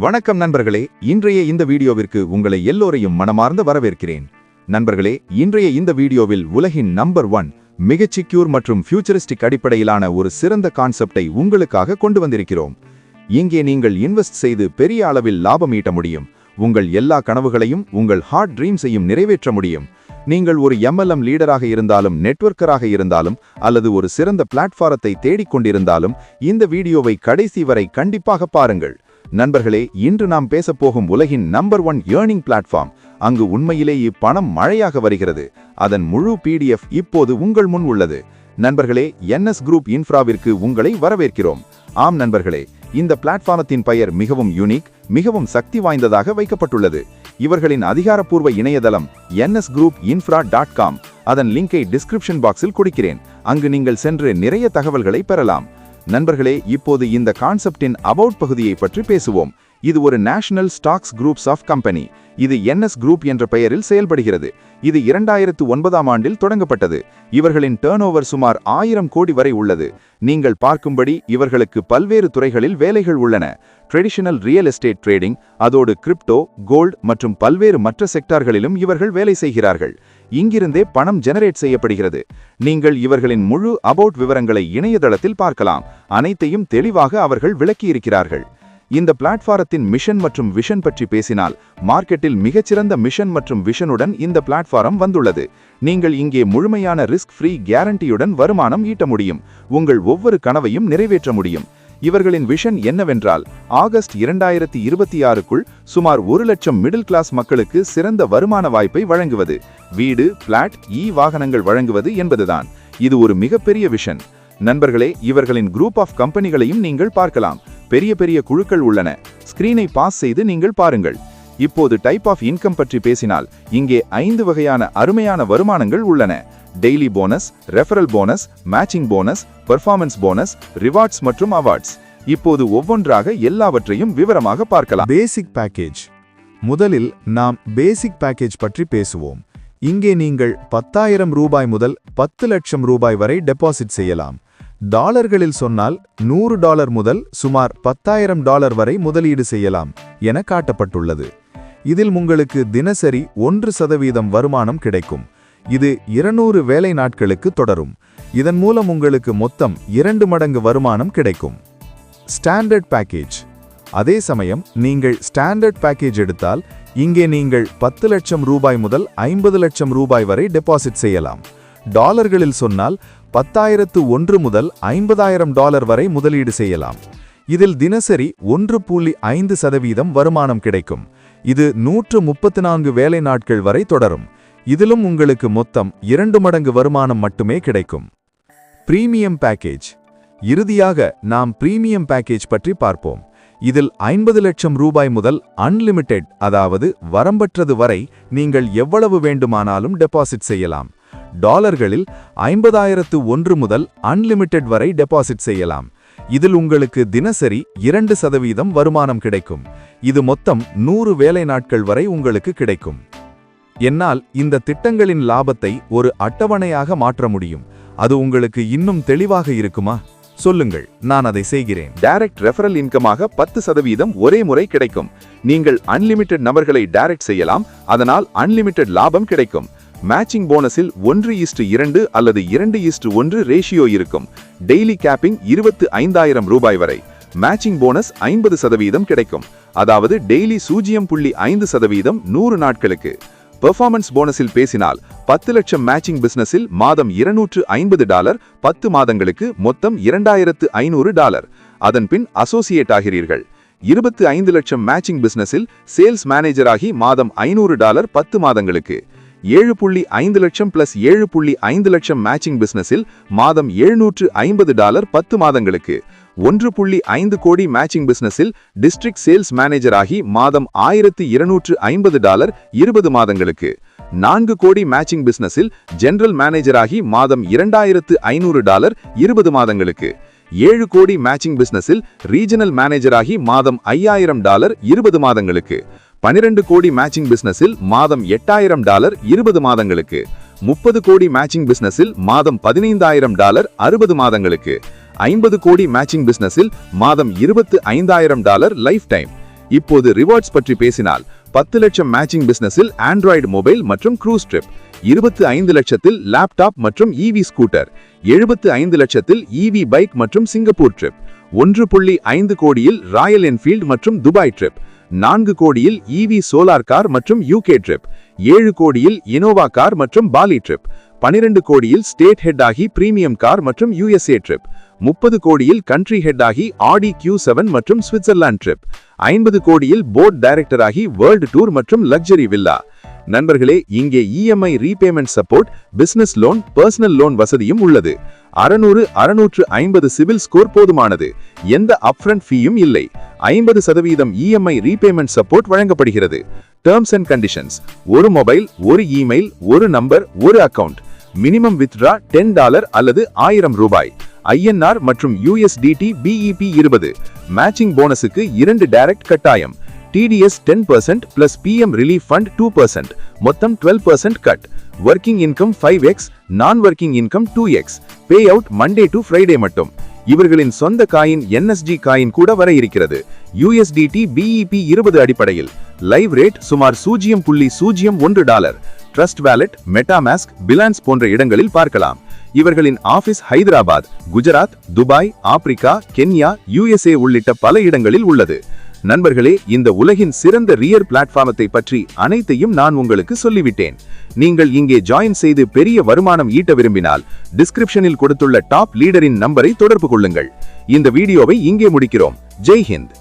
வணக்கம் நண்பர்களே, இன்றைய இந்த வீடியோவிற்கு உங்களை எல்லோரையும் மனமார்ந்து வரவேற்கிறேன். நண்பர்களே, இன்றைய இந்த வீடியோவில் உலகின் நம்பர் 1 மிகச் செக்யூர் மற்றும் ஃபியூச்சரிஸ்டிக் அடிப்படையிலான ஒரு சிறந்த கான்செப்டை உங்களுக்காக கொண்டு வந்திருக்கிறோம். இங்கே நீங்கள் இன்வெஸ்ட் செய்து பெரிய அளவில் லாபம் ஈட்ட முடியும். உங்கள் எல்லா கனவுகளையும் உங்கள் ஹார்ட் ட்ரீம்ஸையும் நிறைவேற்ற முடியும். நீங்கள் ஒரு MLM லீடராக இருந்தாலும், நெட்வொர்க்கராக இருந்தாலும், அல்லது ஒரு சிறந்த பிளாட்ஃபாரத்தை தேடிக்கொண்டிருந்தாலும் இந்த வீடியோவை கடைசி வரை கண்டிப்பாக பாருங்கள். நண்பர்களே, இன்று நாம் பேசப்போகும் உலகின் நம்பர் 1 ஏர்னிங் பிளாட்ஃபார்ம். அங்கு உண்மையிலேயே பணம் மழையாக வருகிறது. அதன் முழு PDF இப்போது உங்கள் முன் உள்ளது. நண்பர்களே, NS குரூப் இன்ஃப்ராவிற்கு உங்களை வரவேற்கிறோம். ஆம் நண்பர்களே, இந்த பிளாட்ஃபார்மத்தின் பெயர் மிகவும் யூனிக், மிகவும் சக்தி வாய்ந்ததாக வைக்கப்பட்டுள்ளது. இவர்களின் அதிகாரப்பூர்வ இணையதளம் nsgroupinfra.com. அதன் லிங்கை டிஸ்கிரிப்ஷன் பாக்ஸில் கொடுக்கிறேன். அங்கு நீங்கள் சென்று நிறைய தகவல்களை பெறலாம். நண்பர்களே, இப்போது இந்த கான்செப்டின் அபவுட் பகுதியை பற்றி பேசுவோம். இது ஒரு national stocks groups of company. இது NS குரூப் என்ற பெயரில் செயல்படுகிறது. இது 2009ஆம் ஆண்டில் தொடங்கப்பட்டது. இவர்களின் டர்ன்ஓவர் சுமார் 1000 கோடி வரை உள்ளது. நீங்கள் பார்க்கும்படி இவர்களுக்கு பல்வேறு துறைகளில் வேலைகள் உள்ளன. ட்ரெடிஷனல் ரியல் எஸ்டேட் ட்ரேடிங், அதோடு கிரிப்டோ, கோல்ட் மற்றும் பல்வேறு மற்ற செக்டார்களிலும் இவர்கள் வேலை செய்கிறார்கள். இங்கிருந்தே பணம் ஜெனரேட் செய்யப்படுகிறது. நீங்கள் இவர்களின் முழு அபவுட் விவரங்களை இணையதளத்தில் பார்க்கலாம். அனைத்தையும் தெளிவாக அவர்கள் விளக்கியிருக்கிறார்கள். இந்த பிளாட்ஃபாரத்தின் மிஷன் மற்றும் விஷன் பற்றி பேசினால், மார்க்கெட்டில் மிகச்சிறந்த மிஷன் மற்றும் விஷனுடன் இந்த பிளாட்ஃபாரம் வந்துள்ளது. நீங்கள் இங்கே முழுமையான ரிஸ்க் ஃப்ரீ கேரண்டியுடன் வருமானம் ஈட்ட முடியும். உங்கள் ஒவ்வொரு கனவையும் நிறைவேற்ற முடியும். இவர்களின் விஷன் என்னவென்றால், ஆகஸ்ட் 2026க்குள் சுமார் 1 லட்சம் மிடில் கிளாஸ் மக்களுக்கு சிறந்த வருமான வாய்ப்பை வழங்குவது, வீடு, பிளாட், வாகனங்கள் வழங்குவது என்பதுதான். இது ஒரு மிகப்பெரிய விஷன். நண்பர்களே, இவர்களின் குரூப் ஆஃப் கம்பெனிகளையும் நீங்கள் பார்க்கலாம். பெரிய பெரிய குழுக்கள் உள்ளன. ஸ்கிரீனை பாஸ் செய்து நீங்கள் பாருங்கள். இப்போது டைப் ஆஃப் இன்கம் பற்றி பேசினால், இங்கே 5 வகையான அருமையான வருமானங்கள் உள்ளன. Daily bonus, referral bonus, matching bonus, performance bonus, rewards மற்றும் அவார்ட்ஸ். இப்போது ஒவ்வொன்றாக எல்லாவற்றையும் விவரமாக பார்க்கலாம். பேசிக் பேக்கேஜ். முதலில் நாம் பேசிக் பேக்கேஜ் பற்றி பேசுவோம். இங்கே நீங்கள் 10,000 ரூபாய் முதல் 10 லட்சம் ரூபாய் வரை டெபாசிட் செய்யலாம். டாலர்களில் சொன்னால் $100 முதல் சுமார் $10,000 வரை முதலீடு செய்யலாம் என காட்டப்பட்டுள்ளது. இதில் உங்களுக்கு தினசரி 1% வருமானம் கிடைக்கும். இது 200 வேலை நாட்களுக்கு தொடரும். இதன் மூலம் உங்களுக்கு மொத்தம் 2 மடங்கு வருமானம் கிடைக்கும். Standard package. அதே சமயம் நீங்கள் ஸ்டாண்டர்ட் பேக்கேஜ் எடுத்தால், இங்கே நீங்கள் 10 லட்சம் ரூபாய் முதல் 50 லட்சம் ரூபாய் வரை டெபாசிட் செய்யலாம். டாலர்களில் சொன்னால் 10,001 முதல் $50,000 வரை முதலீடு செய்யலாம். இதில் தினசரி 1.5% வருமானம் கிடைக்கும். இது 134 வேலை நாட்கள் வரை தொடரும். இதிலும் உங்களுக்கு மொத்தம் 2 மடங்கு வருமானம் மட்டுமே கிடைக்கும். Premium package. இறுதியாக நாம் பிரீமியம் பேக்கேஜ் பற்றி பார்ப்போம். இதில் 50 லட்சம் ரூபாய் முதல் அன்லிமிட்டெட், அதாவது வரம்பற்றது வரை நீங்கள் எவ்வளவு வேண்டுமானாலும் டெபாசிட் செய்யலாம். டாலர்களில் 50,001 முதல் அன்லிமிட்டெட் வரை டெபாசிட் செய்யலாம். இதில் உங்களுக்கு தினசரி 2% வருமானம் கிடைக்கும். இது மொத்தம் 100 வேலை நாட்கள் வரை உங்களுக்கு கிடைக்கும். என்னால் இந்த திட்டங்களின் லாபத்தை ஒரு அட்டவணையாக மாற்ற முடியும். அது உங்களுக்கு இன்னும் தெளிவாக இருக்குமா? சொல்லுங்கள், நான் அதை செய்கிறேன். டைரக்ட் ரெஃபரல் இன்கமாக 10% ஒரே முறை கிடைக்கும். நீங்கள் அன்லிமிட்டெட் நபர்களை டைரக்ட் செய்யலாம். அதனால் அன்லிமிட்டெட் லாபம் கிடைக்கும். மேட்சிங் போனஸில் 1:2 அல்லது 2:1 ரேஷியோ இருக்கும். டெய்லி கேப்பிங் 25,000 ரூபாய் வரை. மேட்சிங் போனஸ் 50% கிடைக்கும். அதாவது டெய்லி 0.5% 100 நாட்களுக்கு. பெர்ஃபார்மன்ஸ் போனஸில் பேசினால், 10 லட்சம் மேட்சிங் பிசினஸில் மாதம் $250, 10 மாதங்களுக்கு மொத்தம் $2,500. அதன் பின் அசோசியேட் ஆகிறீர்கள். 25 லட்சம் மேட்சிங் பிசினஸில் சேல்ஸ் மேனேஜராகி மாதம் $500, 10 மாதங்களுக்கு. 7.5 லட்சம் பிளஸ் 7.5 லட்சம் மேட்சிங் பிசினஸில் மாதம் $750, 10 மாதங்களுக்கு. 1.5 கோடி மேட்சிங் பிசினஸில் டிஸ்ட்ரிக்ட் சேல்ஸ் மேனேஜர் ஆகி மாதம் $1,250, 20 மாதங்களுக்கு. 4 கோடி மேட்சிங் பிசினஸில் ஜெனரல் மேனேஜர் ஆகி மாதம் $2,500, 20 மாதங்களுக்கு. 7 கோடி மேட்சிங் பிசினஸில் ரீஜனல் மேனேஜர் ஆகி மாதம் $5,000, 20 மாதங்களுக்கு. 12 கோடி மேட்சிங் பிசினஸில் மாதம் $8,000, 20 மாதங்களுக்கு. 30 கோடி மேட்சிங் பிசினஸில் மாதம் $15,000, 60 மாதங்களுக்கு. 50 கோடி மேட்சிங் பிசினஸில் மாதம் $25,000 லைஃப் டைம். இப்போது ரிவார்ட்ஸ் பற்றி பேசினால் 10 லட்சம் மேட்சிங் பிசினஸில் ஆண்ட்ராய்டு மொபைல் மற்றும் க்ரூஸ் ட்ரிப், 25 லட்சத்தில் லேப்டாப் மற்றும் EV ஸ்கூட்டர், 75 லட்சத்தில் EV பைக் மற்றும் சிங்கப்பூர் ட்ரிப், 1.5 கோடியில் ராயல் என்ஃபீல்ட் மற்றும் துபாய் ட்ரிப், 4 கோடியில் EV சோலார் கார் மற்றும் UK ட்ரிப், 7 கோடியில் இனோவா கார் மற்றும் பாலி ட்ரிப், 12 கோடியில் ஸ்டேட் ஹெட் ஆகி பிரீமியம் கார் மற்றும் USA ட்ரிப், 30 கோடியில் கண்ட்ரி ஹெட் ஆகி ஆடி Q7 மற்றும் சுவிட்சர்லாந்து ட்ரிப், 50 கோடியில் போர்ட் டைரக்டர் ஆகி வேர்ல்ட் டூர் மற்றும் லக்ஸரி வில்லா. நண்பர்களே, இங்கே EMI repayment support, business loan, personal loan வசதியும் உள்ளது. 650 சிவில் ஸ்கோர் போதுமானது. எந்த அப்ஃப்ரண்ட் ஃபீயும் இல்லை. 50% EMI ரீபேமெண்ட் சப்போர்ட் வழங்கப்படுகிறது. டேர்ம்ஸ் அண்ட் கண்டிஷன்ஸ்: ஒரு மொபைல், ஒரு இமெயில், ஒரு நம்பர், ஒரு அக்கவுண்ட். மினிமம் வித்ட்ரா $10 அல்லது 1000 ரூபாய். INR மற்றும் USDT BEP 20. மேட்சிங் போனஸுக்கு 2 டைரக்ட் கட்டாயம். TDS 10% plus PM Relief Fund 2%. மொத்தம் 12% கட். ஒர்க்கிங் இன்கம் 5x, நான் working income 2x. Pay out Monday to Friday மட்டும். இவர்களின் சொந்த காயின் NSG காயின் கூட வர இருக்கிறது. USDT BEP 20 அடிப்படையில். லைவ் ரேட் சுமார் $0.01. ட்ரஸ்ட் வேலட், மெட்டாமாஸ்க், பிலான்ஸ் போன்ற இடங்களில் பார்க்கலாம். இவர்களின் office Hyderabad, Gujarat, Dubai, Africa, Kenya, USA உள்ளிட்ட பல இடங்களில் உள்ளது. நண்பர்களே, இந்த உலகின் சிறந்த ரியர் பிளாட்ஃபார்மத்தை பற்றி அனைத்தையும் நான் உங்களுக்கு சொல்லிவிட்டேன். நீங்கள் இங்கே ஜாயின் செய்து பெரிய வருமானம் ஈட்ட விரும்பினால் டிஸ்கிரிப்ஷனில் கொடுத்துள்ள டாப் லீடரின் நம்பரை தொடர்பு கொள்ளுங்கள். இந்த வீடியோவை இங்கே முடிக்கிறோம். ஜெய் ஹிந்த்.